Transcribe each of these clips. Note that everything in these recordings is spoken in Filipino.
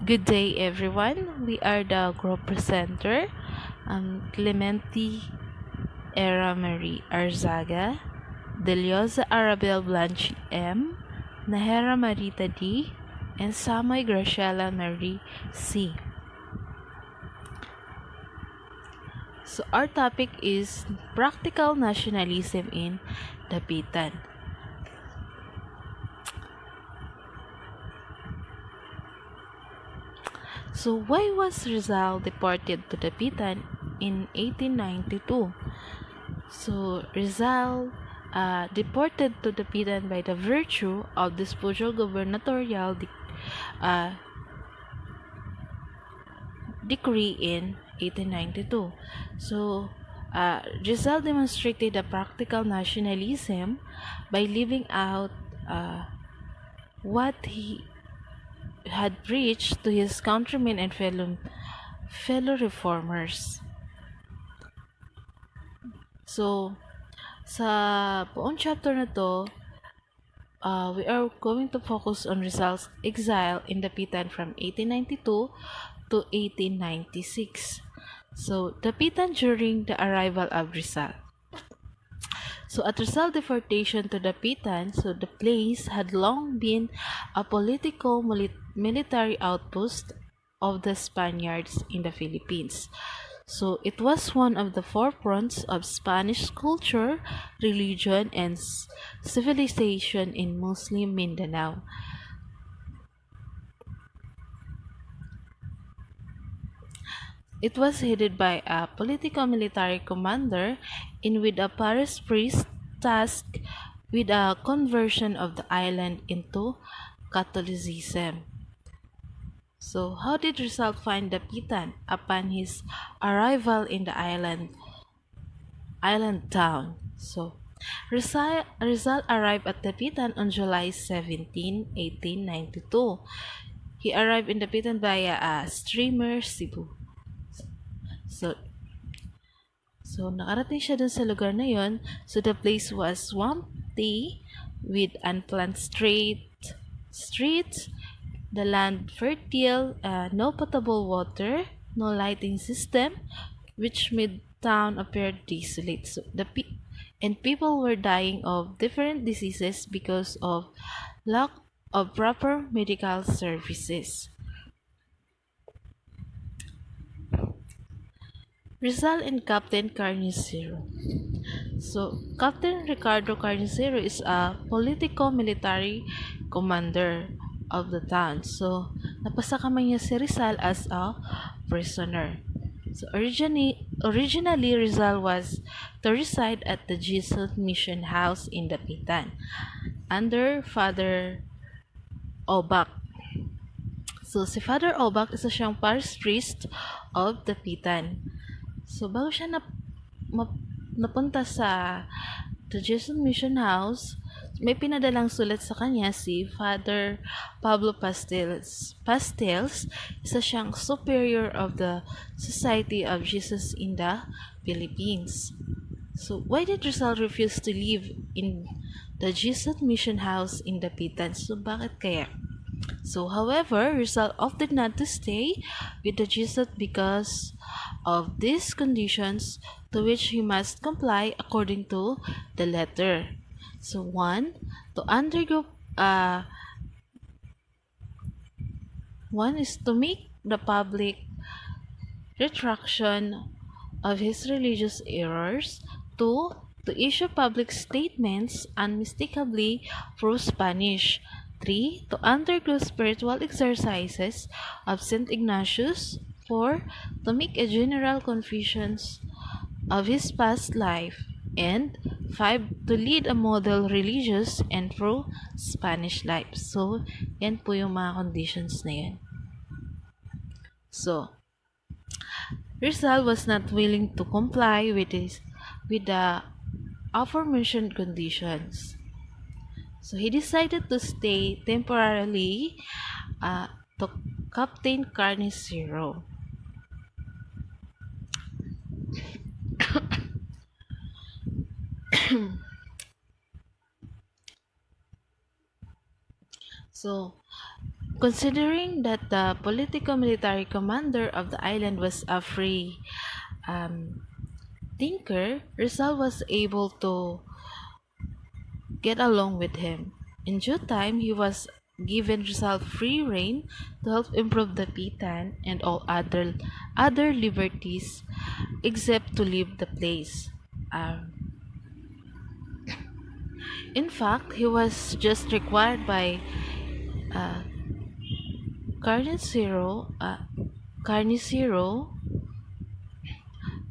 Good day, everyone. We are the group presenter. Clementi Era Marie Arzaga, Deliosa Arabel Blanche M, Nahera Marita D, and Samay Graciela Marie C. So our topic is practical nationalism in Dapitan. So why was Rizal deported to Dapitan in 1892? So Rizal deported to Dapitan by the virtue of the special gubernatorial uh, decree in 1892. So Rizal demonstrated a practical nationalism by leaving out what he had preached to his countrymen and fellow reformers. So sa buong chapter na to, we are going to focus on Rizal's exile in Dapitan from 1892 to 1896. So, Dapitan during the arrival of Rizal. So, at Rizal deportation to Dapitan, so the place had long been a political military outpost of the Spaniards in the Philippines. So it was one of the forefronts of Spanish culture, religion, and civilization in Muslim Mindanao. It was headed by a political military commander in with a parish priest tasked with a conversion of the island into Catholicism. So, how did Rizal find Dapitan upon his arrival in the island town? So, Rizal arrived at Dapitan on July 17, 1892. He arrived in Dapitan via a steamer Cebu. So, nakarating siya dun sa lugar na yon. So, the place was swampy with unplanned streets, the land fertile, no potable water, no lighting system, which made town appear desolate. So and people were dying of different diseases because of lack of proper medical services. Rizal and Captain Carnicero. So, Captain Ricardo Carnicero is a politico-military commander of the town. So, napasakaman niya si Rizal as a prisoner. So, originally Rizal was to reside at the Jesus Mission House in Dapitan under Father Obak. So, si Father Obak isa siyang parish priest of Dapitan. So, bago siya napunta sa the Jesus Mission House, may pinadalang sulat sa kanya si Father Pablo Pastels, isa siyang superior of the Society of Jesus in the Philippines. So, why did Rizal refuse to live in the Jesus Mission House in Dapitan? So, bakit kaya? So, however, Rizal opted not to stay with the Jesuit because of these conditions to which he must comply according to the letter. So, to undergo one is to make the public retraction of his religious errors. Two, to issue public statements unmistakably pro-Spanish. 3. To undergo spiritual exercises of St. Ignatius. 4. To make a general confession of his past life. And 5. To lead a model religious and pro-Spanish life. So, yan po yung mga conditions na yan. So, Rizal was not willing to comply with the aforementioned conditions. So he decided to stay temporarily to Captain Carnicero. So Considering that the politico-military commander of the island was a free um, thinker, Rizal was able to get along with him. In due time, he was given Rizal free rein to help improve the Dapitan and all other liberties except to leave the place. Um, in fact, he was just required by uh, Carnicero, Carnicero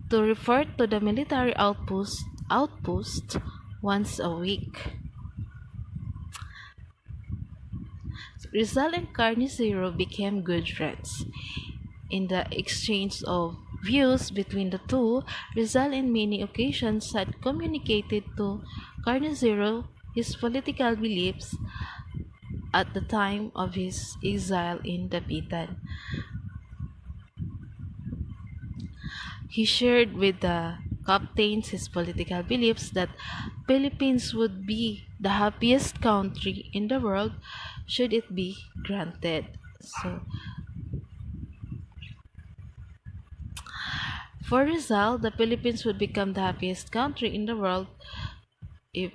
to report to the military outpost once a week. Rizal and Carnicero became good friends. In the exchange of views between the two, Rizal in many occasions had communicated to Carnicero his political beliefs at the time of his exile in Dapitan. He shared with the captains his political beliefs that Philippines would be the happiest country in the world should it be granted. So, for Rizal, the Philippines would become the happiest country in the world if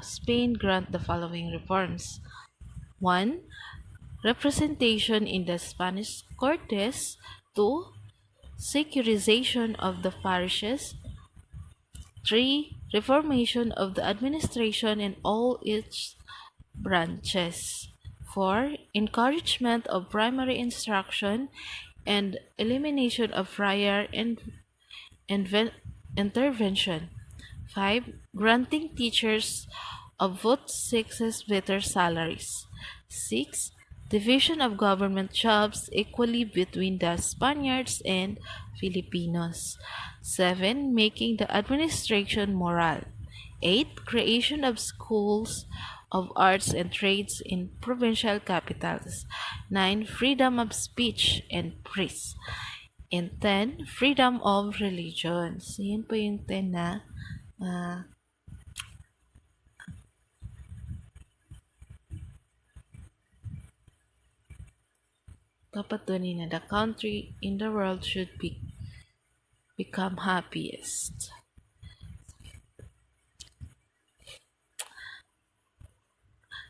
Spain grant the following reforms. 1. Representation in the Spanish Cortes. 2. Securization of the parishes. 3. Reformation of the administration in all its branches. 4. Encouragement of primary instruction and elimination of friar and intervention. 5. Granting teachers of both sexes better salaries. 6. Division of government jobs equally between the Spaniards and Filipinos. 7. Making the administration moral. 8. Creation of schools of arts and trades in provincial capitals. 9. Freedom of speech and press. And 10. Freedom of religion. So, yun po yung 10 na uh, kapatunin na the country in the world should become happiest.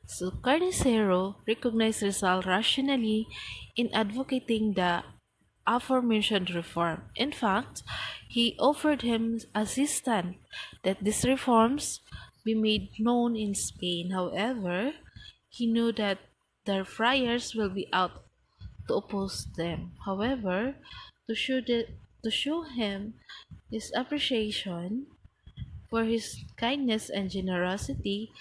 So Carnicero recognized Rizal rationally in advocating the aforementioned reform. In fact, he offered him assistance that these reforms be made known in Spain. However, he knew that their friars will be out to oppose them. However, to show him his appreciation for his kindness and generosity,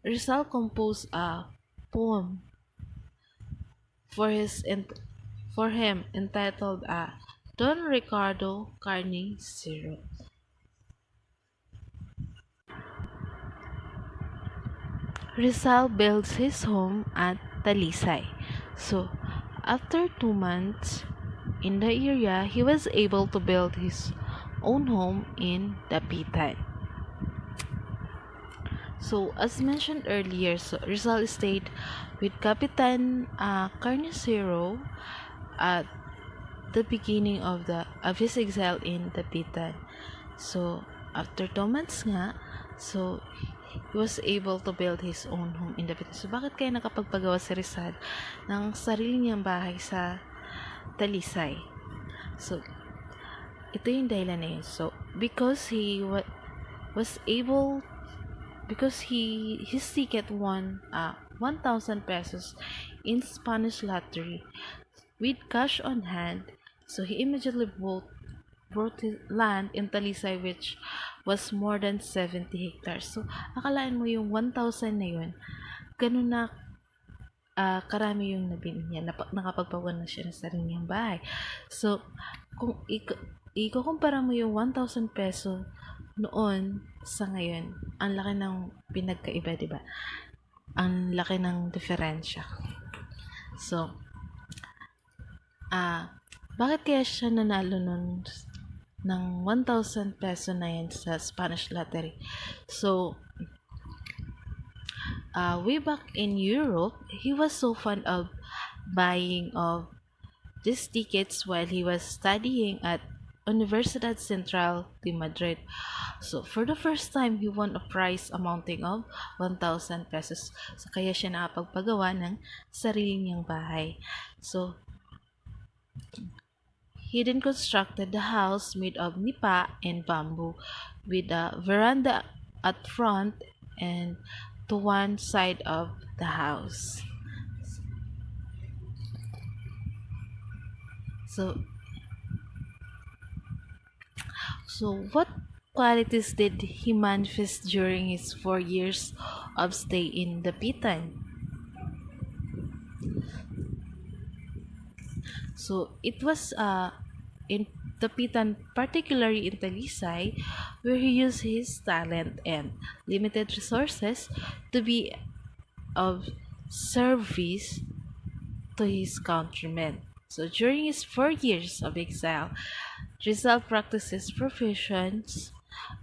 Rizal composed a poem for for him entitled Don Ricardo Carne Zero. Rizal builds his home at Talisay. So, after 2 months in the area, he was able to build his own home in Dapitan. So, as mentioned earlier, so Rizal stayed with Capitan Carnicero at the beginning of his exile in Dapitan. So, after 2 months nga, so he was able to build his own home in Dapitan. So, bakit kaya nakapagpagawa si Rizal ng sarili niyang bahay sa Talisay? So, ito yung dahilan na yun. So, because he was able because his ticket won 1,000 pesos in Spanish lottery with cash on hand, so he immediately bought his land in Talisay, which was more than 70 hectares. So akalaan mo yung 1,000 na yun, ganun na karami yung nabili niya, nakapagpawa na siya ng sarili niyang bahay. So kung ikukumpara mo yung 1,000 peso noon sa ngayon, ang laki ng pinagkaiba, di ba? Ang laki ng diferensya. So, bakit kaya siya nanalo nun ng 1,000 peso na yan sa Spanish lottery? So, way back in Europe, he was so fond of buying of these tickets while he was studying at Universidad Central de Madrid. So, for the first time, he won a prize amounting of 1,000 pesos. So, kaya siya nakapagpagawa ng sarili niyang bahay. So, he then constructed the house made of nipa and bamboo with a veranda at front and to one side of the house. So, what qualities did he manifest during his 4 years of stay in Dapitan? So it was in Dapitan, particularly in Talisay, where he used his talent and limited resources to be of service to his countrymen. So during his 4 years of exile, Rizal practiced his professions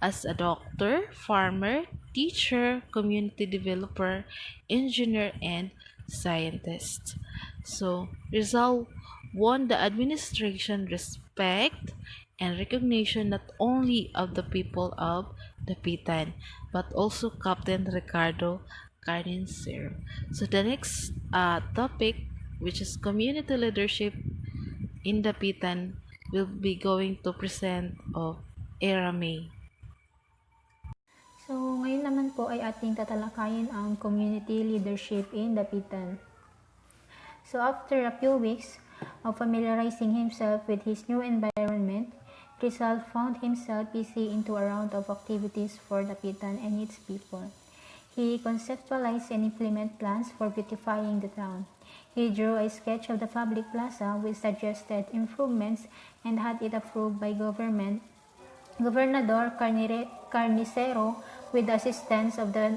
as a doctor, farmer, teacher, community developer, engineer, and scientist. So Rizal won the administration respect and recognition not only of the people of Dapitan but also Captain Ricardo Carnincero. So the next topic, which is community leadership in Dapitan, will be going to present of Era May. So, ngayon naman po ay ating tatalakayin ang community leadership in Dapitan. So, after a few weeks of familiarizing himself with his new environment, Rizal found himself busy into a round of activities for Dapitan and its people. He conceptualized and implemented plans for beautifying the town. He drew a sketch of the public plaza with suggested improvements and had it approved by Gobernador Carnicero with the assistance of the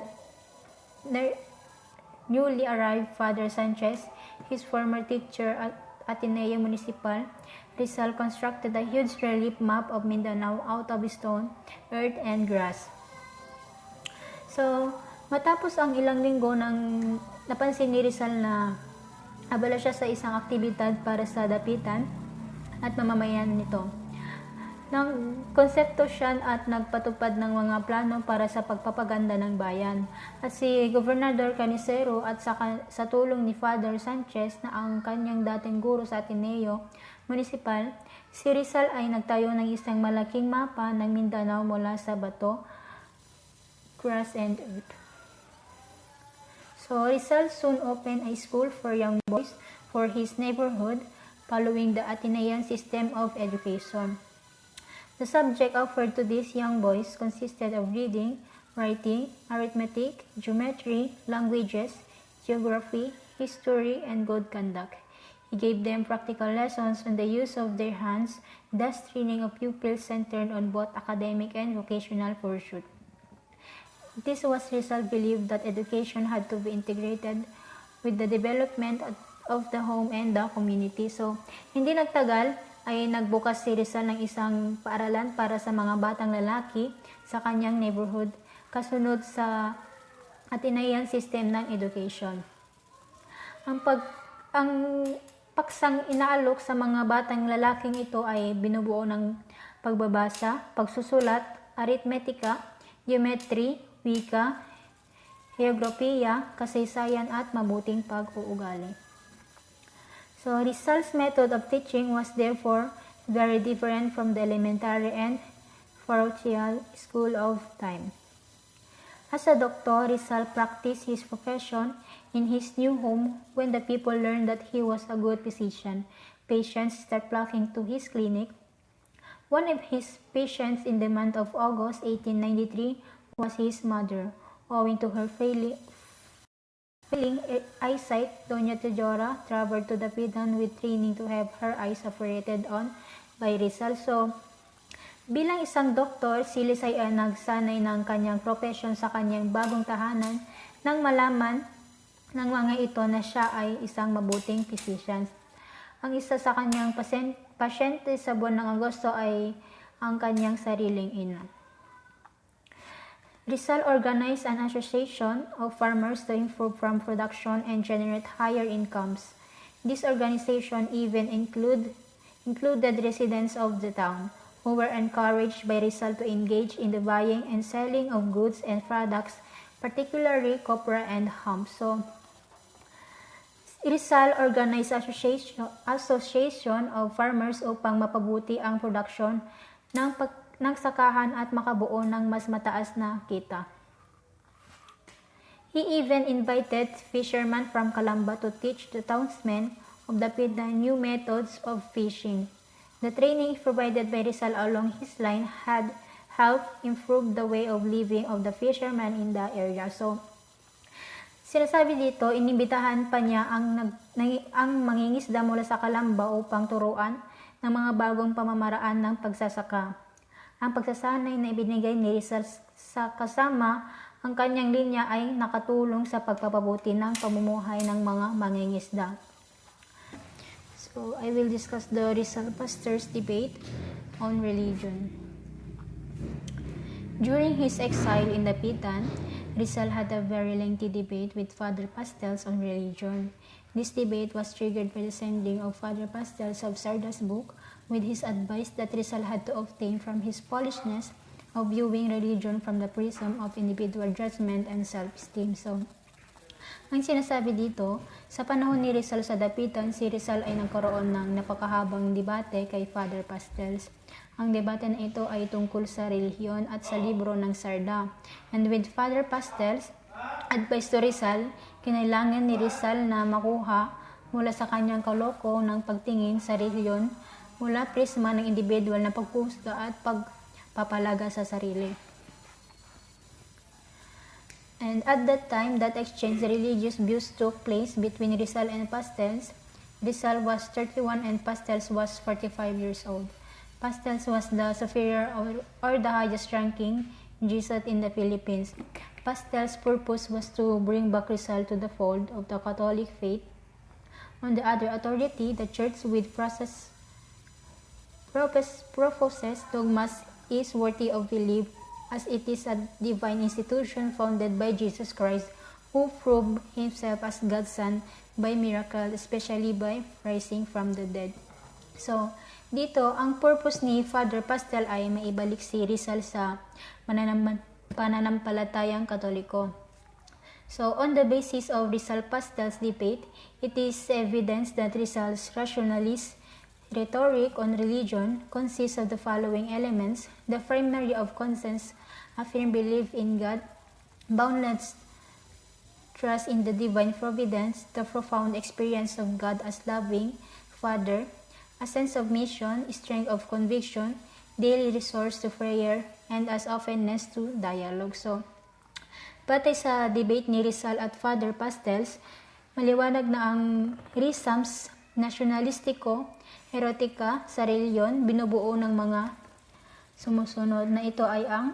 newly arrived Father Sanchez, his former teacher at Ateneo Municipal. Rizal constructed a huge relief map of Mindanao out of stone, earth, and grass. So, matapos ang ilang linggo nang napansin ni Rizal na abala siya sa isang aktibidad para sa Dapitan at mamamayan nito. Nang konsepto siya at nagpatupad ng mga plano para sa pagpapaganda ng bayan. At si Gobernador Carnicero at sa tulong ni Father Sanchez na ang kanyang dating guro sa Ateneo Municipal, si Rizal ay nagtayo ng isang malaking mapa ng Mindanao mula sa bato, grass, and earth. So Rizal soon opened a school for young boys for his neighborhood following the Atenean system of education. The subject offered to these young boys consisted of reading, writing, arithmetic, geometry, languages, geography, history, and good conduct. He gave them practical lessons on the use of their hands, thus training of pupils centered on both academic and vocational pursuit. This was Rizal believed that education had to be integrated with the development of the home and the community. So, hindi nagtagal ay nagbukas si Rizal ng isang paaralan para sa mga batang lalaki sa kanyang neighborhood kasunod sa Atenean system ng education. Ang paksang inaalok sa mga batang lalaking ito ay binubuo ng pagbabasa, pagsusulat, arithmetika, geometry, wika, geografiya, kasaysayan at mabuting pag-uugali. So Rizal's method of teaching was therefore very different from the elementary and parochial school of time. As a doctor, Rizal practiced his profession in his new home when the people learned that he was a good physician. Patients started flocking to his clinic. One of his patients in the month of August 1893 was his mother. Owing to her failing eyesight, Doña Teodora traveled to Dapitan with training to have her eyes operated on by Rizal. So, bilang isang doktor, si Lisay ay nagsanay ng kanyang profesyon sa kanyang bagong tahanan nang malaman ng mga ito na siya ay isang mabuting physician. Ang isa sa kanyang pasyente sa buwan ng Agosto ay ang kanyang sariling ina. Rizal organized an association of farmers to improve farm production and generate higher incomes. This organization even included residents of the town, who were encouraged by Rizal to engage in the buying and selling of goods and products, particularly copra and hemp. So, Rizal organized association of farmers upang mapabuti ang produksyon ng sakahan at makabuo ng mas mataas na kita. He even invited fishermen from Calamba to teach the townsmen of Dapitan new methods of fishing. The training provided by Rizal along his line had helped improve the way of living of the fishermen in the area. So, sinasabi dito, inibitahan pa niya ang mangingisda mula sa Calamba upang turuan ng mga bagong pamamaraan ng pagsasaka. Ang pagsasanay na ibinigay ni Rizal sa kasama ang kanyang linya ay nakatulong sa pagpapabuti ng pamumuhay ng mga mangingisda. So, I will discuss the Rizal pastors' debate on religion. During his exile in Dapitan, Rizal had a very lengthy debate with Father Pastels on religion. This debate was triggered by the sending of Father Pastels of Sarda's book with his advice that Rizal had to obtain from his Polishness of viewing religion from the prism of individual judgment and self-esteem. So, ang sinasabi dito, sa panahon ni Rizal sa Dapitan, si Rizal ay nagkaroon ng napakahabang debate kay Father Pastels. Ang debate na ito ay tungkol sa relihiyon at sa libro ng Sarda. And with Father Pastels, advice to Rizal, kinailangan ni Rizal na makuha mula sa kanyang kaloko ng pagtingin sa relihiyon mula prisma ng individual na pagkusga at pagpapalaga sa sarili. And at that time, that exchange religious views took place between Rizal and Pastels. Rizal was 31 and Pastels was 45 years old. Pastels was the superior or the highest ranking Jesuit in the Philippines. Pastels' purpose was to bring back Rizal to the fold of the Catholic faith. On the other authority, the Church with proposes dogmas is worthy of belief, as it is a divine institution founded by Jesus Christ, who proved himself as God's Son by miracle, especially by rising from the dead. So, dito, ang purpose ni Father Pastel ay maibalik si Rizal sa pananampalatayang Katoliko. So, on the basis of Rizal Pastel's debate, it is evidence that Rizal's rationalist rhetoric on religion consists of the following elements: the primary of conscience, a firm belief in God, boundless trust in the divine providence, the profound experience of God as loving Father, a sense of mission, strength of conviction, daily resource to prayer, and as openness to dialogue. So, batay sa debate ni Rizal at Father Pastels, maliwanag na ang Rizam's nationalistiko, erotika sa reliyon binubuo ng mga sumusunod na ito ay ang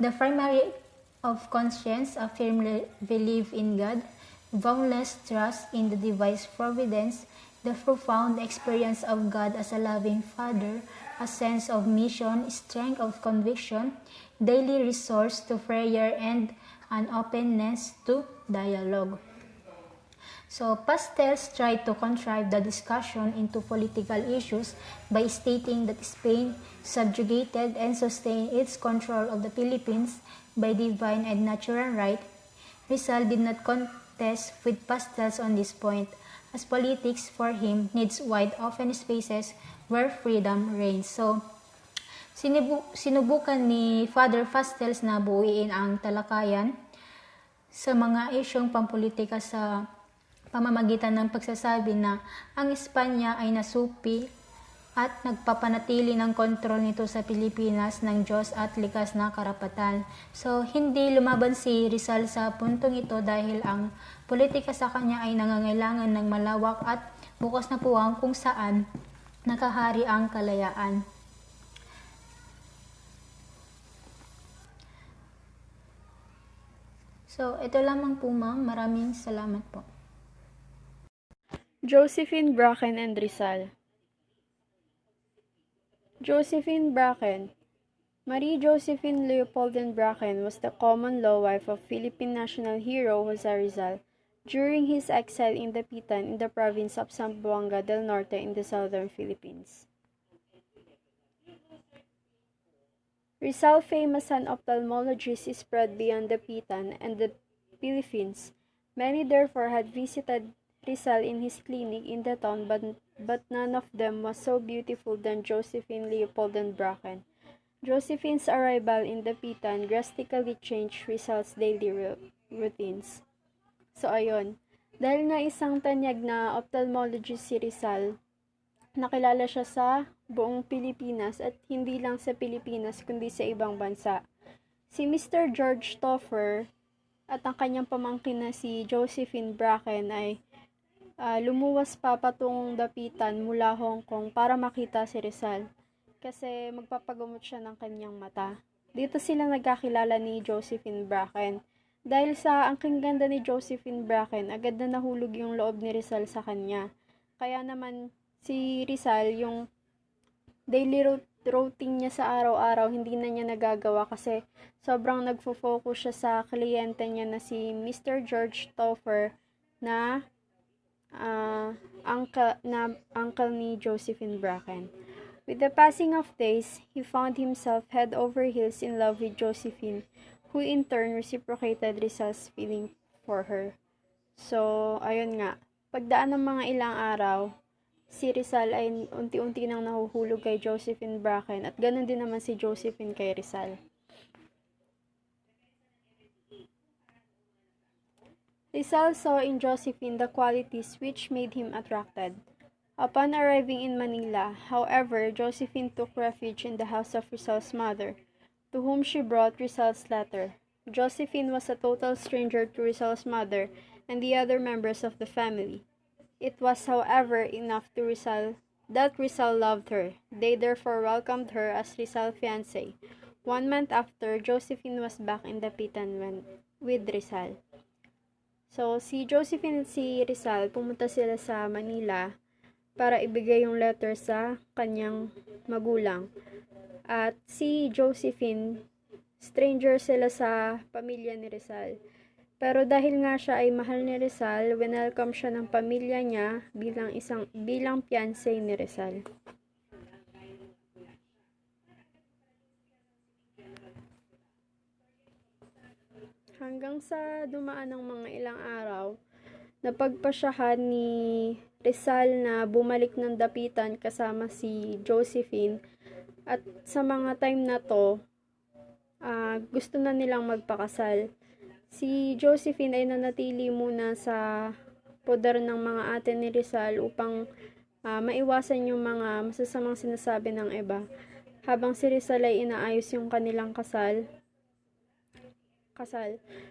the primary of conscience, a firm belief in God, boundless trust in the divine providence, the profound experience of God as a loving Father, a sense of mission, strength of conviction, daily resource to prayer, and an openness to dialogue. So, Pastels tried to contrive the discussion into political issues by stating that Spain subjugated and sustained its control of the Philippines by divine and natural right. Rizal did not contest with Pastels on this point, as politics for him needs wide open spaces where freedom reigns. So, sinubukan ni Father Pastels na buuin ang talakayan sa mga isyong pampolitika sa pamamagitan ng pagsasabi na ang Espanya ay nasupi at nagpapanatili ng kontrol nito sa Pilipinas ng Diyos at likas na karapatan. So, hindi lumaban si Rizal sa puntong ito dahil ang politika sa kanya ay nangangailangan ng malawak at bukas na puwang kung saan nakahari ang kalayaan. So, ito lamang po ma'am. Maraming salamat po. Josephine Bracken and Rizal. Josephine Bracken. Marie Josephine Leopoldine Bracken was the common law wife of Philippine national hero Jose Rizal. during his exile in Dapitan in the province of Zamboanga del Norte in the southern Philippines. Rizal fame as an ophthalmologist is spread beyond Dapitan and the Philippines. Many therefore had visited Rizal in his clinic in the town, but none of them was so beautiful than Josephine, Leopold, and Bracken. Josephine's arrival in Dapitan drastically changed Rizal's daily routines. So ayun, dahil nga isang tanyag na ophthalmologist si Rizal, nakilala siya sa buong Pilipinas at hindi lang sa Pilipinas kundi sa ibang bansa. Si Mr. George Toffer at ang kanyang pamangkin na si Josephine Bracken ay lumuwas pa patungong Dapitan mula Hong Kong para makita si Rizal kasi magpapagamot siya ng kanyang mata. Dito sila nagkakilala ni Josephine Bracken. Dahil sa angking ganda ni Josephine Bracken, agad na nahulog yung loob ni Rizal sa kanya. Kaya naman si Rizal, yung daily routine niya sa araw-araw, hindi na niya nagagawa kasi sobrang nagfo-focus siya sa kliyente niya na si Mr. George Toffer na uncle ni Josephine Bracken. With the passing of days, he found himself head over heels in love with Josephine, who in turn reciprocated Rizal's feeling for her. So, ayun nga. Pagdaan ng mga ilang araw, si Rizal ay unti-unti nang nahuhulog kay Josephine Bracken at ganun din naman si Josephine kay Rizal. Rizal saw in Josephine the qualities which made him attracted. Upon arriving in Manila, however, Josephine took refuge in the house of Rizal's mother, to whom she brought Rizal's letter. Josephine was a total stranger to Rizal's mother and the other members of the family. It was, however, enough to Rizal that Rizal loved her. They therefore welcomed her as Rizal's fiancée. 1 month after, Josephine was back in Dapitan with Rizal. So, si Josephine at si Rizal, pumunta sila sa Manila para ibigay yung letter sa kanyang magulang. At si Josephine, stranger sila sa pamilya ni Rizal. Pero dahil nga siya ay mahal ni Rizal, winelcome siya ng pamilya niya bilang fiancé ni Rizal. Hanggang sa dumaan ng mga ilang araw, napagpasyahan ni Rizal na bumalik ng Dapitan kasama si Josephine at sa mga time na to, gusto na nilang magpakasal. Si Josephine ay nanatili muna sa poder ng mga ate ni Rizal upang maiwasan yung mga masasamang sinasabi ng iba. Habang si Rizal ay inaayos yung kanilang kasal.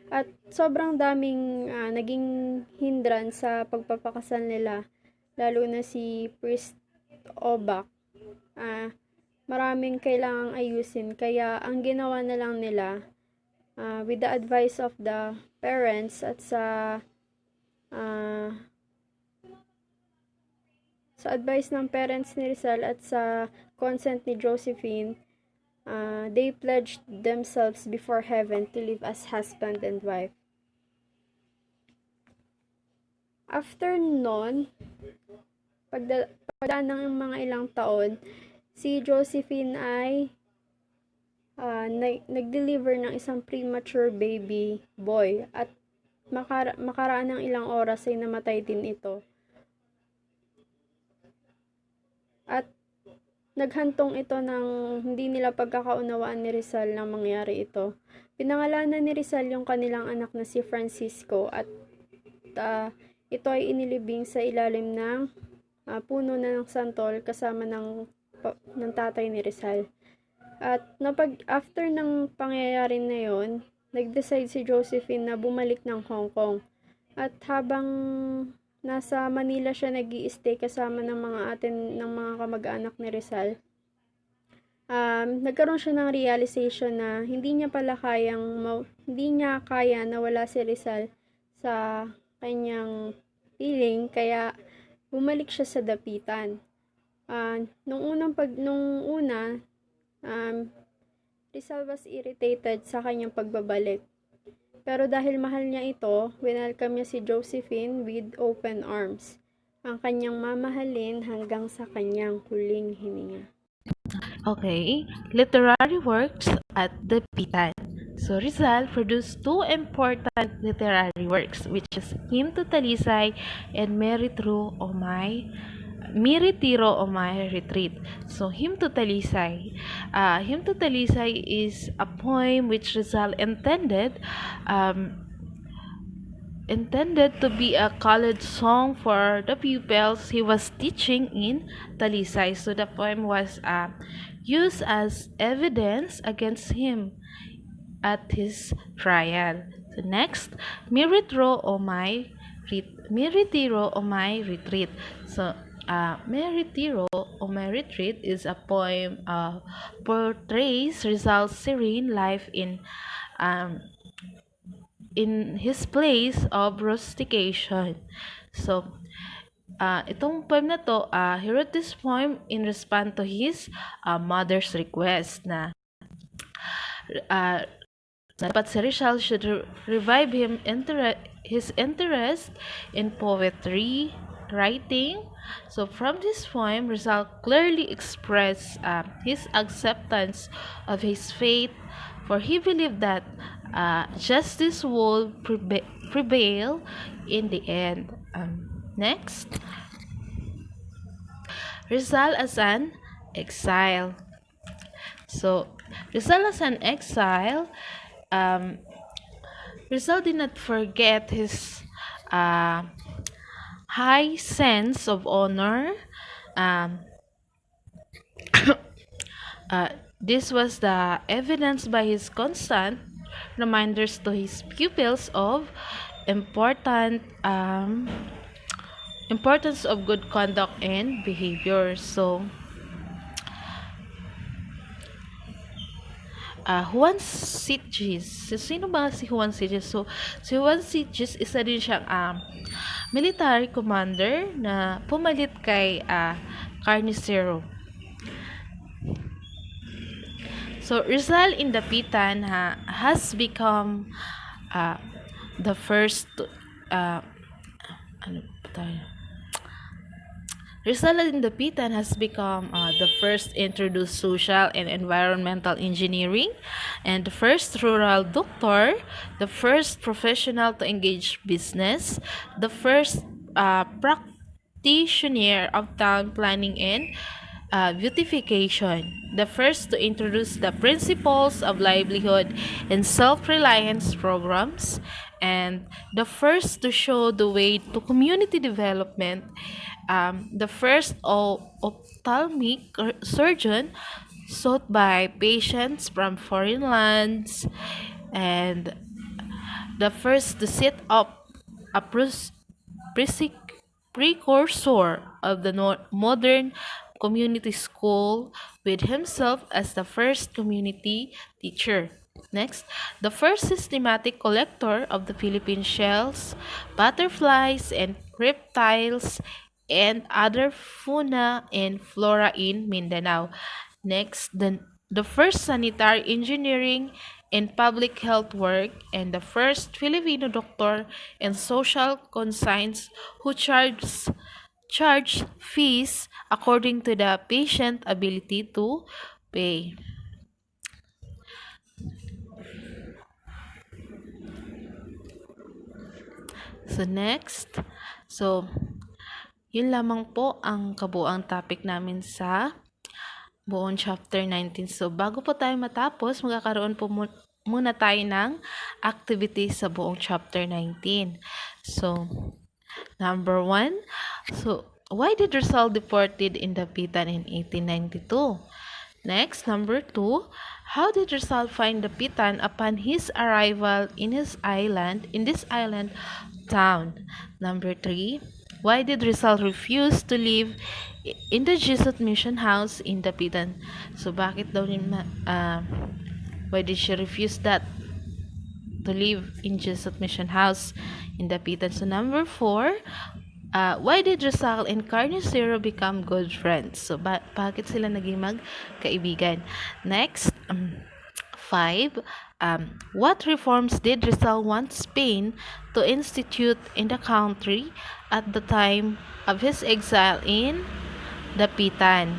At sobrang daming naging hindrance sa pagpapakasal nila, lalo na si Priest Obak. Maraming kailangang ayusin, kaya ang ginawa na lang nila, with the advice of the parents at sa advice ng parents ni Rizal at sa consent ni Josephine, they pledged themselves before heaven to live as husband and wife. After nun, pagdaan ng mga ilang taon, si Josephine ay nag-deliver ng isang premature baby boy at makaraan ng ilang oras ay namatay din ito. At naghantong ito ng hindi nila pagkakaunawaan ni Rizal na mangyari ito. Pinangalanan ni Rizal yung kanilang anak na si Francisco at ito ay inilibing sa ilalim ng puno na ng santol kasama ng tatay ni Rizal. At after ng pangyayari na yon, nag-decide si Josephine na bumalik ng Hong Kong. At habang nasa Manila siya nag-i-stay kasama ng mga atin ng mga kamag-anak ni Rizal, nagkaroon siya ng realization na hindi niya kaya na wala si Rizal sa kanyang piling, kaya bumalik siya sa Dapitan. Nung Rizal was irritated sa kanyang pagbabalik. Pero dahil mahal niya ito, welcome niya si Josephine with open arms, ang kanyang mamahalin hanggang sa kanyang huling hininga. Okay, literary works at Dapitan. So Rizal produced two important literary works, which is Hymn to Talisay and Miritiro o My Retreat. So Hymn to Talisay is a poem which Rizal intended to be a college song for the pupils he was teaching in Talisay. So the poem was used as evidence against him at his trial. So next, Miritiro o My Retreat. So Miritiro o My Retreat is a poem portrays Rizal's serene life in his place of rustication. So, itong poem na to, he wrote this poem in response to his mother's request na uh, dapat si Rizal should revive his interest in poetry, writing. So from this poem, Rizal clearly expressed his acceptance of his fate, for he believed that justice will prevail in the end. Next, Rizal as an exile. So, Rizal as an exile, um, Rizal did not forget his uh, high sense of honor. Um, this was the evidence by his constant reminders to his pupils of important importance of good conduct and behavior. So, Juan Sitges. Sino ba si Juan Sitges? So, si Juan Sitges, isa din siyang military commander na pumalit kay Carnicero. So, Rizal in Dapitan has become the first ano pa tayo? Rizal in Dapitan has become the first introduced social and environmental engineering, and the first rural doctor, the first professional to engage business, the first practitioner of town planning and beautification, the first to introduce the principles of livelihood and self-reliance programs, and the first to show the way to community development, the first ophthalmic surgeon sought by patients from foreign lands, and the first to set up a precursor of the modern community school, with himself as the first community teacher. Next, the first systematic collector of the Philippine shells, butterflies, and reptiles, and other fauna and flora in Mindanao. Next, the first sanitary engineering and public health work, and the first Filipino doctor in social conscience who charge fees according to the patient ability to pay. So next, yun lamang po ang kabuang topic namin sa buong chapter 19. So bago po tayo matapos, magkakaroon po muna tayo ng activities sa buong chapter 19. So, number 1, why did Rizal deported in Dapitan in 1892? Next, number 2, how did Rizal find Dapitan upon his arrival in this island town? Number 3, why did Rizal refuse to live in the Jesuit mission house in Dapitan? So, bakit daw why did she refuse that? To live in Jesuit mission house in Dapitan. So, number 4, why did Rizal and Carnicero become good friends? So, bakit sila naging magkaibigan? Next, 5, What reforms did Rizal want Spain to institute in the country at the time of his exile in Dapitan?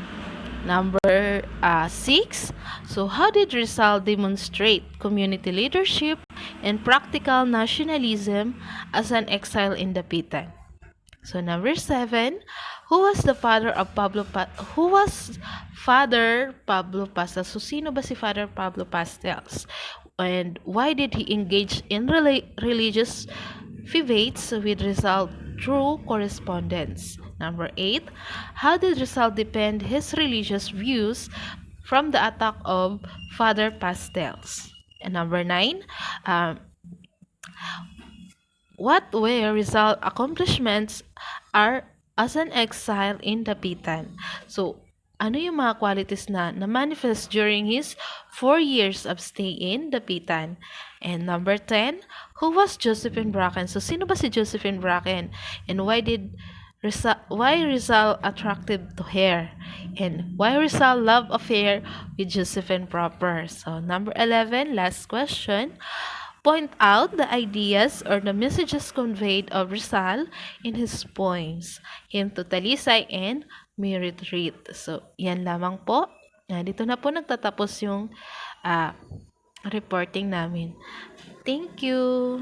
Number 6. So, how did Rizal demonstrate community leadership and practical nationalism as an exile in Dapitan? So number 7, who was Father Pablo Pastel? So sino ba si Father Pablo Pastels? And why did he engage in religious debates with Rizal through correspondence? Number 8, how did Rizal defend his religious views from the attack of Father Pastels? And number 9, um, what were Rizal accomplishments are as an exile in Dapitan? So, ano yung mga qualities na na-manifest during his 4 years of stay in Dapitan? And number 10, who was Josephine Bracken? So, sino ba si Josephine Bracken? And why Rizal attracted to her? And why Rizal love affair with Josephine proper? So, number 11, last question. Point out the ideas or the messages conveyed of Rizal in his poems, Hymn to Talisay and Merit Read. So, yan lamang po. Dito na po nagtatapos yung ah, reporting namin. Thank you!